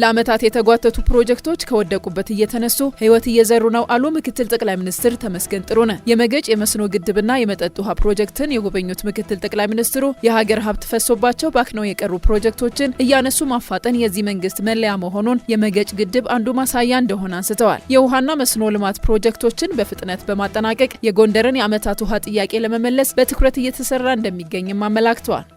ለዓመታት የተጓተቱ ፕሮጀክቶች ከወደቁበት እየተነሱ ህይወት እየዘሩ ነው አሉ ምክትል ጠቅላይ ሚኒስትር ተመስገን ጥሩነህ። የመገጭ የመስኖ ግድብና የመጠጥ ውሃ ፕሮጀክትን የጎበኙት ምክትል ጠቅላይ ሚኒስትሩ የሀገር ሀብት ፈሶባቸው ባክነው የቀሩ ፕሮጀክቶችን እያነሱ ማፋጠን የዚህ መንግስት መለያ መሆኑን የመገጭ ግድብ አንዱ ማሳያ እንደሆነ አንስተዋል። የውሃና መስኖ ልማት ፕሮጀክቶችን በፍጥነት በማጠናቀቅ የጎንደርን የዓመታት ውሃ ጥያቄ ለመመለስ በትኩረት እየተሰራ እንደሚገኝም አመላክተዋል።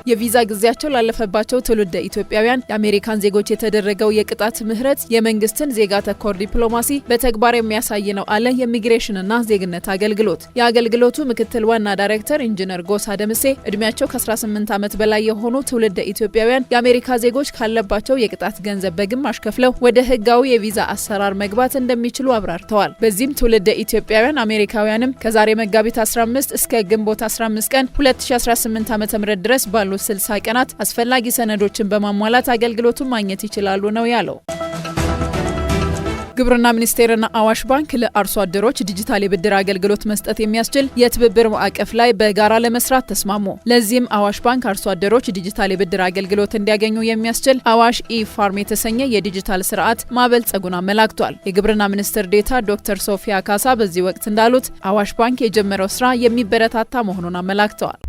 የቪዛ ጊዜያቸው ላለፈባቸው ትውልደ ኢትዮጵያውያን የአሜሪካን ዜጎች የተደረገው የቅጣት ምህረት የመንግስትን ዜጋ ተኮር ዲፕሎማሲ በተግባር የሚያሳይ ነው አለ የኢሚግሬሽንና ዜግነት አገልግሎት። የአገልግሎቱ ምክትል ዋና ዳይሬክተር ኢንጂነር ጎሳ ደምሴ እድሜያቸው ከ18 ዓመት በላይ የሆኑ ትውልደ ኢትዮጵያውያን የአሜሪካ ዜጎች ካለባቸው የቅጣት ገንዘብ በግማሽ ከፍለው ወደ ህጋዊ የቪዛ አሰራር መግባት እንደሚችሉ አብራርተዋል። በዚህም ትውልደ ኢትዮጵያውያን አሜሪካውያንም ከዛሬ መጋቢት 15 እስከ ግንቦት 15 ቀን 2018 ዓ.ም ድረስ ባሉ 60 ቀናት አስፈላጊ ሰነዶችን በማሟላት አገልግሎቱን ማግኘት ይችላሉ ነው ያለው። ግብርና ሚኒስቴርና አዋሽ ባንክ ለአርሶ አደሮች ዲጂታል የብድር አገልግሎት መስጠት የሚያስችል የትብብር ማዕቀፍ ላይ በጋራ ለመስራት ተስማሙ። ለዚህም አዋሽ ባንክ አርሶ አደሮች ዲጂታል የብድር አገልግሎት እንዲያገኙ የሚያስችል አዋሽ ኢ-ፋርም የተሰኘ የዲጂታል ስርዓት ማበልጸጉን አመላክቷል። የግብርና ሚኒስትር ዴኤታ ዶክተር ሶፊያ ካሳ በዚህ ወቅት እንዳሉት አዋሽ ባንክ የጀመረው ስራ የሚበረታታ መሆኑን አመላክተዋል።